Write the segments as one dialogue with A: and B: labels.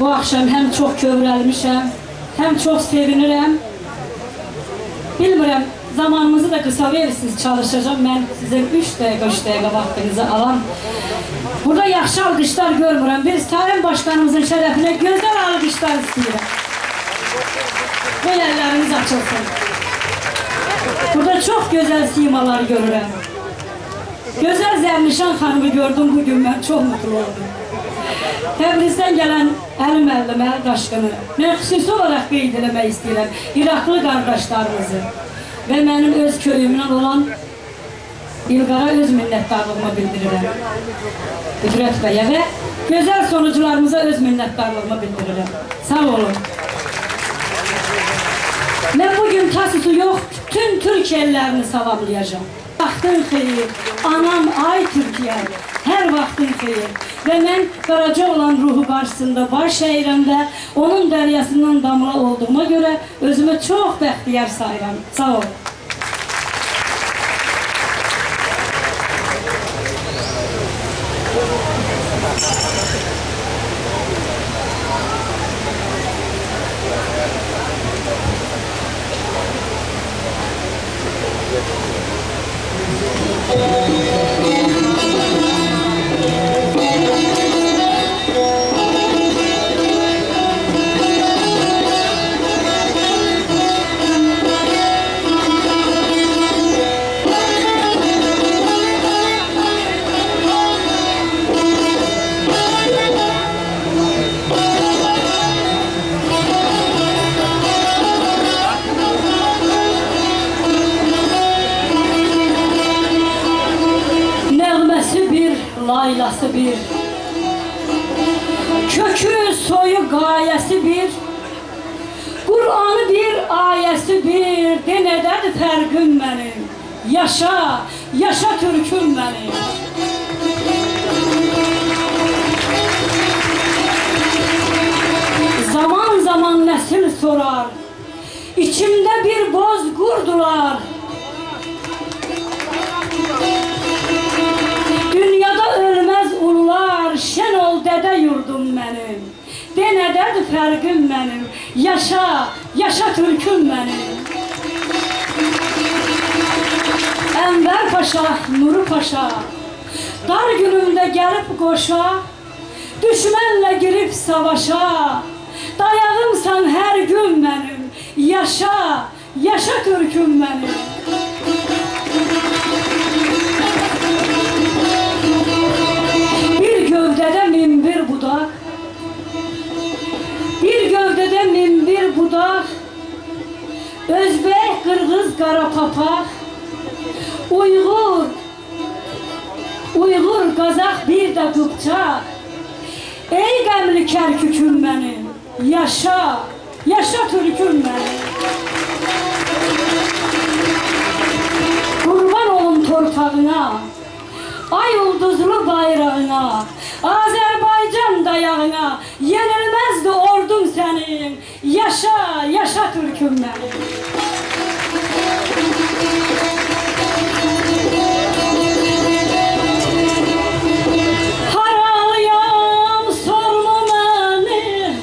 A: Bu akşam hem çok kövrəlmişəm, hem çok sevinirəm. Bilmirəm, zamanımızı da kısa verirsiniz, çalışacağım. Ben size 3 dəqiqə vaxtınızı alan. Burada yaxşı alqışlar görmürəm. Bir Sayın Başkanımızın şərəfinə gözəl alqışlar istəyirəm. Böyle elleriniz açılsın. Burada çok güzel simalar görürəm. Güzel Zərnişan xanımı gördüm bugün, ben çok mutlu oldum. Təbrizdən gələn Əli müəllimə, Daşqını mən xüsusi olaraq qeyd eləmək istəyirəm. İraqlı qardaşlarımızı və mənim öz köyümdən olan İlqara öz minnətdarlığımı bildirirəm. Qüdrət bəyə və gözəl sonucularımıza öz minnətdarlığımı bildirirəm. Sağ olun. Mən bugün Tasusu yox, bütün Türk ellərini salamlayacağım. Vaxtın xeyir, anam ay Türkiye, her vaxtın xeyir. Ve mən Qaraca olan ruhu qarşısında baş əyirəm və onun dəryasından damla olduğuma göre özümü çok bəxtiyar sayıram. Sağ olun. Laylası bir, kökü soyu gayesi bir, Kur'an'ı bir ayesi bir, de nedir fərqim benim? Yaşa, yaşa Türk'üm benim. Zaman zaman nesil sorar, içimde bir boz kurdular. Dünyada ölmez ulular, şen ol dede yurdum benim. De nedir fərqim benim? Yaşa, yaşa Türk'üm benim. Enver Paşa, Nuru Paşa, dar günümde gelip koşa, düşmenle girip savaşa, dayağımsan her gün benim. Yaşa, yaşa Türk'üm benim. Bir gövdede minbir budak, bir gövdede minbir budak, Özbek, Qırğız, Qarapapaq, Uyğur, Qazaq, bir de Qıpçaq. Ey qəmli Kərküküm benim, yaşa, yaşa Türk'üm benim. Kurban olun torpağına, ay ulduzlu bayrağına, Azerbaycan dayağına, yenilmezdi ordun senin. Yaşa, yaşa Türk'üm benim. Haralıyam sorma beni,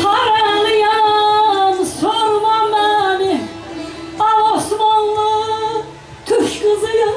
A: haralıyam sorma beni, Al Osmanlı Türk kızıyım.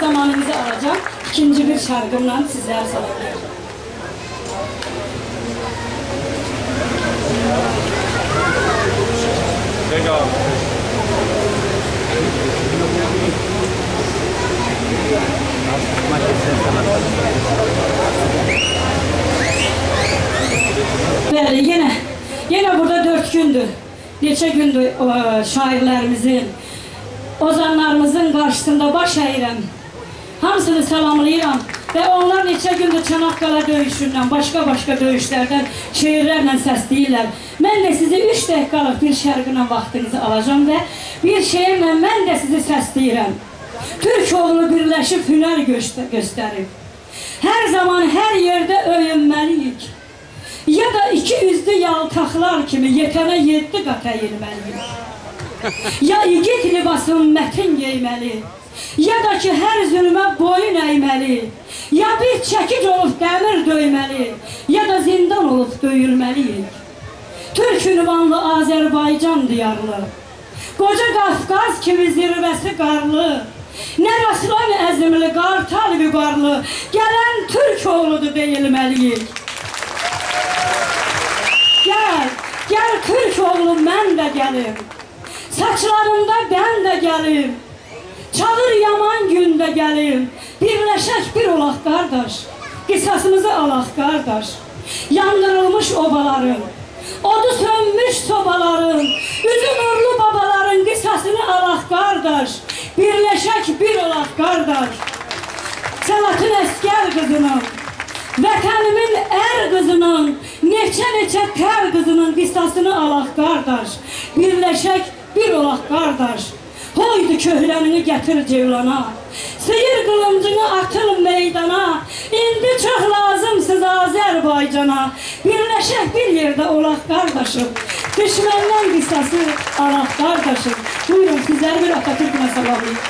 A: zamanınızı alacağım. İkinci bir şarkımla sizlere salamlayacağım.
B: Peki abi.
A: Bəli, yine burada 4 gündür, neçə gündür şairlərimizin, ozanlarımızın qarşısında baş əyirəm. Hamısını salamlayıram və onlar neçə gündür Çanakkale döyüşündən, başqa döyüşlərdən şeirlərlə səsləyirlər. Mən də sizi 3 dəqiqəlik bir şərqinə vaxtınızı alacağım və bir şeirlə mən də sizi səsləyirəm. Türk oğlu birləşib hünər göstərib. Hər zaman, hər yerdə öyünməliyik. Ya da iki üzlü yaltaqlar kimi yetənə 7 qat əyilməliyik. Ya igid libasın mətin geyməli, ya da ki hər zülmə boyun əyməli, ya bir çəkic olub dəmir döyməli, ya da zindan olub döyülməliyik. Türk ünvanlı Azərbaycan diyarlı, qoca Qafqaz kimi zirvəsi qarlı, nə rastlan əzimli, qartal vüqarlı, gələn Türk oğludur deyilməliyik. Gel Türk oğlum, mən də gəlim, saçlarımda bən də gəlim, çağır yaman gündə gəlim, birləşək bir olaq qardaş, qisasımızı alaq qardaş. Yandırılmış obaların, odu sönmüş sobaların, üzü nurlu babaların qisasını alaq qardaş, birləşək bir olaq qardaş. Selahattin Əskər qızının, vətənimin ər qızının, neçə tər qızının qisasını alaq qardaş, birləşək bir olaq qardaş. Hoydu köhlənini gətir cevlana, sıyır qılıncını atıl meydana, indi çox lazımsız Azərbaycana, birləşək bir yerdə olaq qardaşım, düşməndən qisası alaq qardaşım. Buyurun, sizləri bir Atatürk'ünə salamlayın.